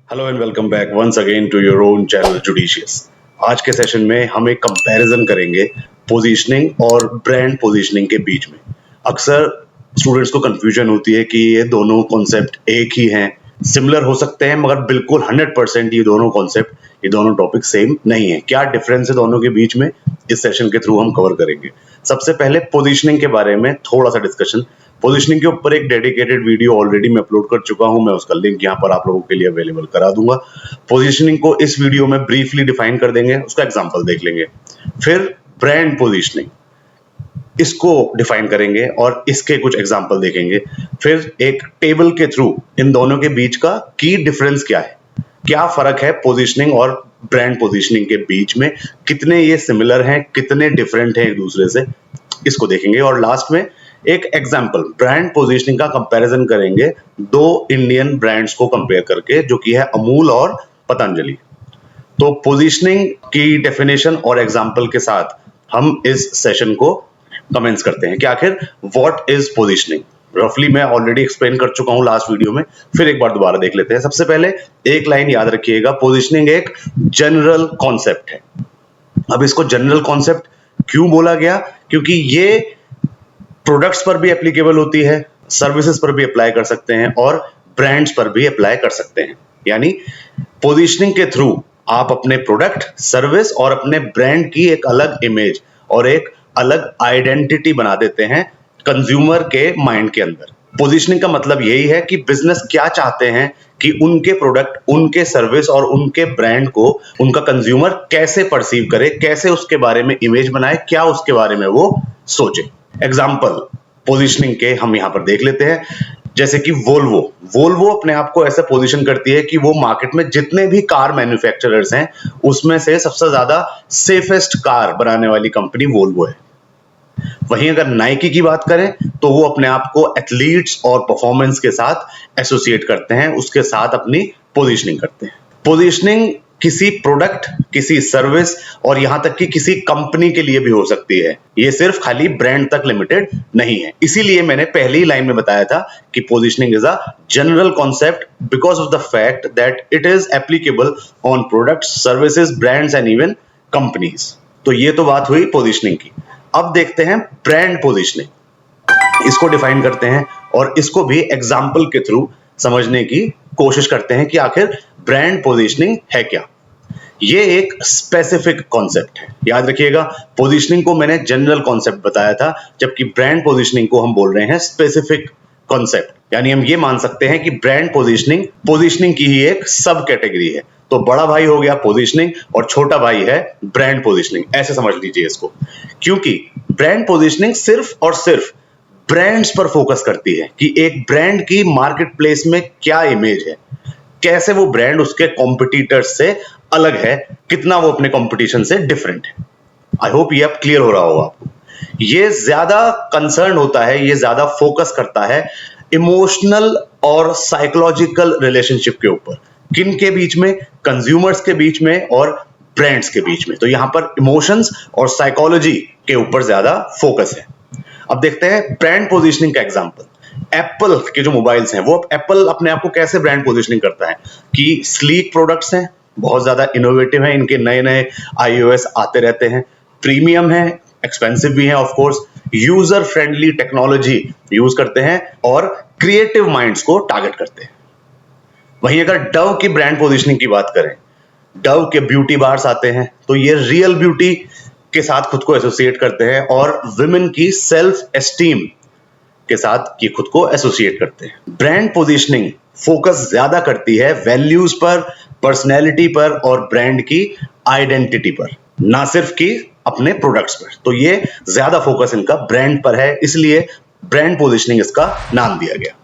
Hello and welcome back once again to your own channel Judicious. आज के session में हम एक कंपैरिजन करेंगे पोजीशनिंग और ब्रांड पोजीशनिंग के बीच में। अक्सर स्टूडेंट्स को कंफ्यूजन होती है कि ये दोनों कॉन्सेप्ट एक ही हैं, सिमिलर हो सकते हैं, मगर बिल्कुल 100% ये दोनों कॉन्सेप्ट, ये दोनों टॉपिक सेम नहीं है। क्या डिफरेंस है दोनों के बीच में, इस सेशन के थ्रू हम कवर करेंगे। सबसे पहले पोजीशनिंग के बारे में थोड़ा सा डिस्कशन। पोजीशनिंग के ऊपर एक डेडिकेटेड वीडियो ऑलरेडी मैं अपलोड कर चुका हूं, मैं उसका लिंक यहां पर आप लोगों के लिए अवेलेबल करा दूंगा। पोजीशनिंग को इस वीडियो में ब्रीफली डिफाइन कर देंगे, उसका एग्जांपल देख लेंगे। फिर ब्रांड पोजीशनिंग, इसको डिफाइन करेंगे और इसके कुछ एग्जांपल देखेंगे। फिर एक टेबल के थ्रू इन दोनों के बीच का की डिफरेंस क्या है, क्या फर्क है पोजीशनिंग और ब्रांड पोजीशनिंग के बीच में, कितने ये सिमिलर हैं, कितने डिफरेंट हैं एक दूसरे से, इसको देखेंगे। और लास्ट में एक एग्जांपल ब्रांड पोजीशनिंग का कंपैरिजन करेंगे दो इंडियन ब्रांड्स को कंपेयर करके, जो कि है अमूल और पतंजलि। तो पोजीशनिंग की डेफिनेशन और एग्जांपल के साथ हम इस सेशन को कमेंस करते हैं कि आखिर व्हाट इज पोजीशनिंग। रफली मैं ऑलरेडी एक्सप्लेन कर चुका हूं लास्ट वीडियो में, फिर एक बार दोबारा देख लेते हैं। सबसे पहले एक लाइन याद रखिएगा, पोजीशनिंग एक जनरल कॉन्सेप्ट है। अब इसको जनरल कॉन्सेप्ट क्यों बोला गया, क्योंकि ये प्रोडक्ट्स पर भी एप्लीकेबल होती है, सर्विसेज पर भी अप्लाई कर सकते हैं और ब्रांड्स पर भी अप्लाई कर सकते हैं। यानी पोजीशनिंग के थ्रू आप अपने प्रोडक्ट, सर्विस और अपने ब्रांड की एक अलग इमेज और एक अलग आइडेंटिटी बना देते हैं कंज्यूमर के माइंड के अंदर। पोजीशनिंग का मतलब यही है कि बिजनेस क्या चाहते हैं कि उनके प्रोडक्ट, उनके सर्विस और उनके ब्रांड को उनका कंज्यूमर कैसे परसीव करे, कैसे उसके बारे में इमेज बनाए, क्या उसके बारे में वो सोचे। एग्जाम्पल पोजीशनिंग के हम यहां पर देख लेते हैं, जैसे कि वोल्वो अपने आप को ऐसे पोजीशन करती है कि वो मार्केट में जितने भी कार मैन्युफैक्चरर्स हैं उसमें से सबसे ज्यादा सेफेस्ट कार बनाने वाली कंपनी वोल्वो है। वहीं अगर नाइकी की बात करें तो वो अपने आप को एथलीट्स और परफॉर्मेंस के साथ एसोसिएट करते हैं, उसके साथ अपनी पोजीशनिंग करते हैं। पोजीशनिंग किसी प्रोडक्ट, किसी सर्विस और यहां तक कि किसी कंपनी के लिए भी हो सकती है, ये सिर्फ खाली ब्रांड तक लिमिटेड नहीं है। इसीलिए मैंने पहली लाइन में बताया था कि positioning is a general concept because of the fact that it is applicable on products, services, brands and even companies. तो ये तो बात हुई पोजीशनिंग की। अब देखते हैं ब्रांड पोजीशनिंग, इसको डिफाइन करते हैं और इसको भी एग्जाम्पल के थ्रू समझने की कोशिश करते हैं कि आखिर ब्रांड पोजीशनिंग है क्या। ये एक स्पेसिफिक कॉन्सेप्ट है, याद रखिएगा। पोजीशनिंग को मैंने जनरल कॉन्सेप्ट बताया था, जबकि ब्रांड पोजीशनिंग को हम बोल रहे हैं स्पेसिफिक कॉन्सेप्ट। यानी हम ये मान सकते हैं कि ब्रांड पोजीशनिंग की ही एक सब कैटेगरी है। तो बड़ा भाई हो गया पोजीशनिंग और छोटा भाई है ब्रांड पोजीशनिंग, ऐसे समझ लीजिए इसको। क्योंकि ब्रांड पोजीशनिंग सिर्फ और सिर्फ ब्रांड्स पर फोकस करती है कि एक ब्रांड की मार्केट प्लेस में क्या इमेज है, कैसे वो ब्रांड उसके कॉम्पिटिटर्स से अलग है, कितना वो अपने कंपटीशन से डिफरेंट है। आई होप ये अब क्लियर हो रहा होगा आपको। ये ज्यादा कंसर्न होता है, ये ज्यादा फोकस करता है इमोशनल और साइकोलॉजिकल रिलेशनशिप के ऊपर, किन के बीच में, कंज्यूमर्स के बीच में और ब्रांड्स के बीच में। तो यहां पर इमोशंस और साइकोलॉजी के ऊपर ज्यादा फोकस है। अब देखते हैं ब्रांड पोजीशनिंग का एग्जांपल। एप्पल के जो मोबाइल्स हैं, वो एप्पल अपने आप को कैसे ब्रांड पोजीशनिंग करता है कि स्लीक प्रोडक्ट्स हैं, बहुत ज्यादा इनोवेटिव हैं, इनके नए नए iOS आते रहते हैं, प्रीमियम है, एक्सपेंसिव भी है of course, user friendly technology use करते हैं और क्रिएटिव माइंड्स को टारगेट करते हैं। वहीं अगर डव की ब्रांड पोजीशनिंग की बात करें, डव के ब्यूटी बार्स आते हैं, तो ये रियल ब्यूटी के साथ खुद को एसोसिएट करते हैं और विमेन की सेल्फ एस्टीम के साथ ये खुद को एसोसिएट करते हैं। ब्रांड पोजीशनिंग फोकस ज्यादा करती है वैल्यूज पर, पर्सनैलिटी पर और ब्रांड की आइडेंटिटी पर, ना सिर्फ कि अपने प्रोडक्ट्स पर। तो ये ज्यादा फोकस इनका ब्रांड पर है, इसलिए ब्रांड पोजीशनिंग इसका नाम दिया गया।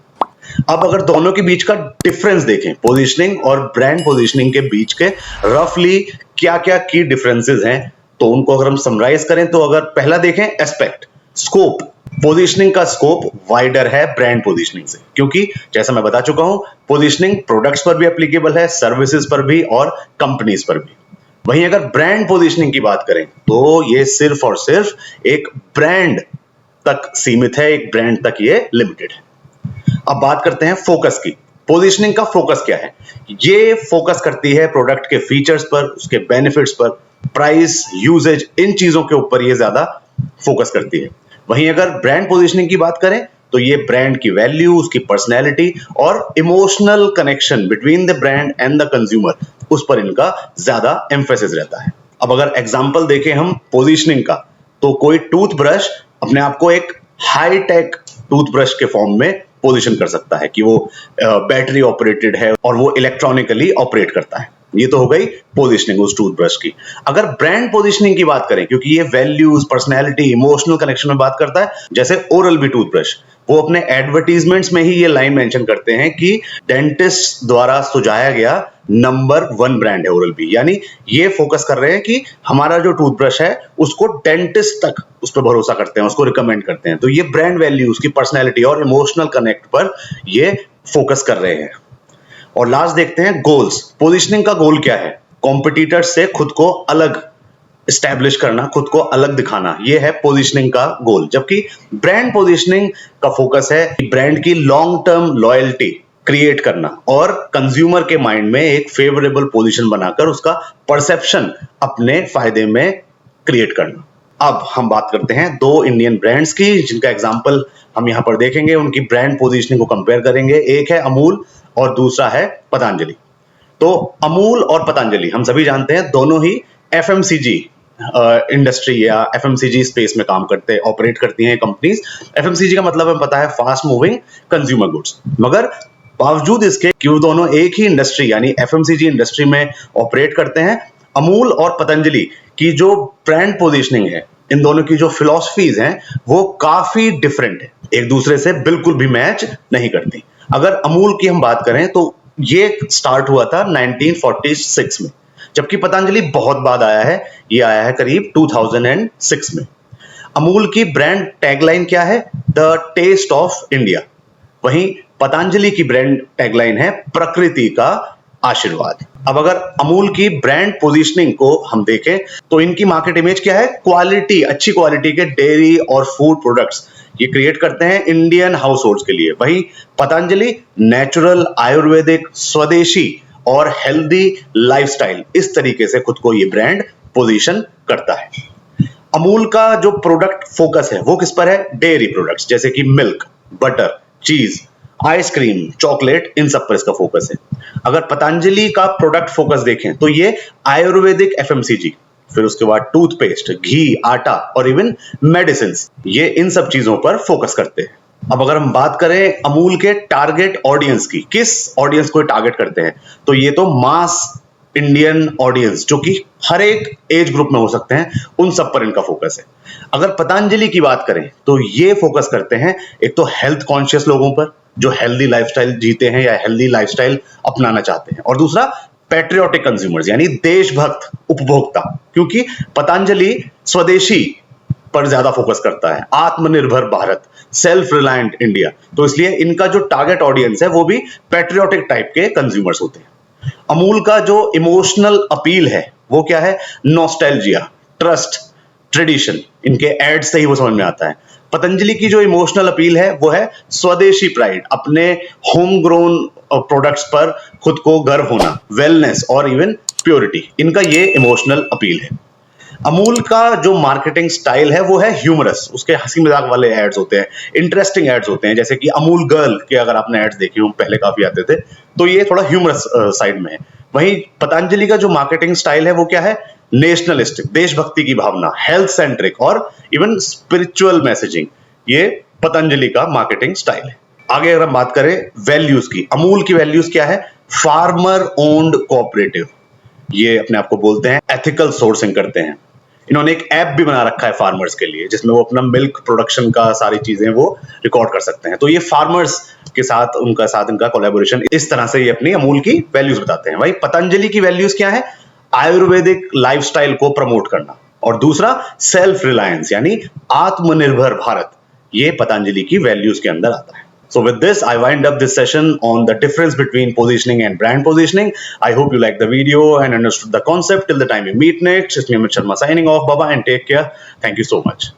अब अगर दोनों के बीच का डिफरेंस देखें, पोजीशनिंग और ब्रांड पोजीशनिंग के बीच के रफली क्या क्या की डिफरेंसेस हैं, तो उनको अगर हम समराइज करें तो अगर पहला देखें एस्पेक्ट, स्कोप, पोजीशनिंग का स्कोप वाइडर है ब्रांड पोजीशनिंग से, क्योंकि जैसा मैं बता चुका हूं पोजीशनिंग प्रोडक्ट्स पर भी एप्लीकेबल है, सर्विसेज पर भी और कंपनीज पर भी। वहीं अगर ब्रांड पोजीशनिंग की बात करें तो ये सिर्फ और सिर्फ एक ब्रांड तक सीमित है, एक ब्रांड तक ये लिमिटेड है। अब बात करते हैं फोकस की। पोजीशनिंग का फोकस क्या है? ये फोकस करती है प्रोडक्ट के फीचर्स पर, उसके बेनिफिट्स पर, प्राइस, यूजेज, इन चीजों के ऊपर ये ज्यादा फोकस करती है। वहीं अगर ब्रांड पोजीशनिंग की बात करें तो ये ब्रांड की वैल्यू, उसकी पर्सनैलिटी और emotional connection between the brand and the consumer, उस पर इनका ज्यादा एम्फेसिस रहता है। अब अगर एग्जांपल देखें हम पोजीशनिंग का, तो कोई टूथब्रश अपने आप को एक हाई टेक टूथब्रश के फॉर्म में पोजीशन कर सकता है कि वो बैटरी ऑपरेटेड है और वो इलेक्ट्रॉनिकली ऑपरेट करता है। ये तो हो गई पोजीशनिंग उस टूथब्रश की। अगर ब्रांड पोजीशनिंग की बात करें, क्योंकि ये वैल्यूज, पर्सनैलिटी, इमोशनल कनेक्शन में बात करता है, जैसे ओरल बी टूथब्रश, वो अपने एडवर्टीजमेंट्स में ही ये लाइन मेंशन करते हैं कि डेंटिस्ट द्वारा सुझाया गया नंबर 1 ब्रांड है ओरल बी। यानी ये फोकस कर रहे हैं कि हमारा जो टूथब्रश है उसको डेंटिस्ट तक उस पर भरोसा करते हैं, उसको रिकमेंड करते हैं। तो ये ब्रांड वैल्यू, उसकी पर्सनैलिटी और इमोशनल कनेक्ट पर ये फोकस कर रहे हैं। और लास्ट देखते हैं गोल्स। पोजीशनिंग का गोल क्या है? कॉम्पिटिटर्स से खुद को अलग एस्टैब्लिश करना, खुद को अलग दिखाना, ये है पोजीशनिंग का गोल। जबकि ब्रांड पोजीशनिंग का फोकस है ब्रांड की लॉन्ग टर्म लॉयल्टी क्रिएट करना और कंज्यूमर के माइंड में एक फेवरेबल पोजीशन बनाकर उसका परसेप्शन अपने फायदे में क्रिएट करना। अब हम बात करते हैं 2 इंडियन ब्रांड्स की, जिनका एग्जांपल हम यहां पर देखेंगे, उनकी ब्रांड पोजीशनिंग को कंपेयर करेंगे। एक है अमूल और दूसरा है पतंजलि। तो अमूल और पतंजलि हम सभी जानते हैं, दोनों ही एफएमसीजी इंडस्ट्री या एफएमसीजी स्पेस में काम करते, ऑपरेट करती हैं कंपनीज। एफएमसीजी का मतलब हमें पता है फास्ट मूविंग कंज्यूमर गुड्स। मगर बावजूद इसके कि वो दोनों एक ही इंडस्ट्री यानी एफएमसीजी इंडस्ट्री में ऑपरेट करते हैं, अमूल और पतंजलि की जो ब्रांड पोजीशनिंग है, इन दोनों की जो फिलॉसफीज हैं, वो काफी डिफरेंट है, एक दूसरे से बिल्कुल भी मैच नहीं करती। अगर अमूल की हम बात करें तो ये स्टार्ट हुआ था 1946 में, जबकि पतंजलि बहुत बाद आया है, ये आया है करीब 2006 में। अमूल की ब्रांड टैगलाइन क्या है? The taste of India. वहीं पतंजलि की ब्रांड टैगलाइन है प्रकृति का आशीर्वाद। अब अगर अमूल की ब्रांड पोजीशनिंग को हम देखें तो इनकी मार्केट इमेज क्या है? क्वालिटी, अच्छी क्वालिटी के डेयरी और फूड प्रोडक्ट्स ये क्रिएट करते हैं इंडियन हाउस होल्ड्स के लिए। वहीं पतंजलि नेचुरल, आयुर्वेदिक, स्वदेशी और हेल्दी लाइफस्टाइल, इस तरीके से खुद को ये ब्रांड पोजीशन करता है। अमूल का जो प्रोडक्ट फोकस है वो किस पर है? डेयरी प्रोडक्ट्स, जैसे कि मिल्क, बटर, चीज, आइसक्रीम, चॉकलेट, इन सब पर इसका फोकस है। अगर पतंजलि का प्रोडक्ट फोकस देखें तो ये आयुर्वेदिक एफएमसीजी, फिर उसके बाद टूथपेस्ट, घी, आटा और इवन मेडिसिन, ये इन सब चीजों पर फोकस करते हैं। अब अगर हम बात करें अमूल के टारगेट ऑडियंस की, किस ऑडियंस को टारगेट करते हैं, तो ये तो मास इंडियन ऑडियंस, जो कि हर एक एज ग्रुप में हो सकते हैं, उन सब पर इनका फोकस है। अगर पतंजलि की बात करें तो ये फोकस करते हैं एक तो हेल्थ कॉन्शियस लोगों पर, जो हेल्दी लाइफस्टाइल जीते हैं या हेल्दी लाइफस्टाइल अपनाना चाहते हैं, और दूसरा पैट्रियोटिक कंज्यूमर्स यानी देशभक्त उपभोक्ता, क्योंकि पतंजलि स्वदेशी पर ज्यादा फोकस करता है, आत्मनिर्भर भारत, सेल्फ रिलायंट इंडिया, तो इसलिए इनका जो टारगेट ऑडियंस है वो भी पैट्रियोटिक टाइप के कंज्यूमर्स होते हैं। अमूल का जो इमोशनल अपील है वो क्या है? नॉस्टैल्जिया, ट्रस्ट, ट्रेडिशन, इनके एड से ही वो समझ में आता है। पतंजलि की जो इमोशनल अपील है वो है स्वदेशी प्राइड, अपने होम ग्रोन प्रोडक्ट्स पर खुद को गर्व होना, वेलनेस और इवन प्योरिटी, इनका ये इमोशनल अपील है। अमूल का जो मार्केटिंग स्टाइल है वो है ह्यूमरस, उसके हंसी मजाक वाले एड्स होते हैं, इंटरेस्टिंग एड्स होते हैं, जैसे कि अमूल गर्ल के अगर आपने एड्स देखे हो, पहले काफी आते थे, तो ये थोड़ा ह्यूमरस साइड में है। वहीं पतंजलि का जो मार्केटिंग स्टाइल है वो क्या है? नेशनलिस्टिक, देशभक्ति की भावना, हेल्थ सेंट्रिक और इवन स्पिरिचुअल मैसेजिंग, ये पतंजलि का मार्केटिंग स्टाइल है। आगे अगर हम बात करें वैल्यूज की, अमूल की वैल्यूज क्या है? फार्मर ओन्ड कोऑपरेटिव, ये अपने आप को बोलते हैं एथिकल सोर्सिंग करते हैं। इन्होंने एक ऐप भी बना रखा है फार्मर्स के लिए, जिसमें वो अपना मिल्क प्रोडक्शन का सारी चीजें वो रिकॉर्ड कर सकते हैं। तो ये फार्मर्स के साथ इनका कोलैबोरेशन, इस तरह से ये अपनी अमूल की वैल्यूज बताते हैं। वही पतंजलि की वैल्यूज क्या है? आयुर्वेदिक लाइफस्टाइल को प्रमोट करना, और दूसरा सेल्फ रिलायंस यानी आत्मनिर्भर भारत, ये पतंजलि की वैल्यूज के अंदर आता है। So with this, I wind up this session on the difference between positioning and brand positioning. I hope you liked the video and understood the concept. Till the time we meet next, it's me Amit Sharma signing off. Bye bye and take care. Thank you so much.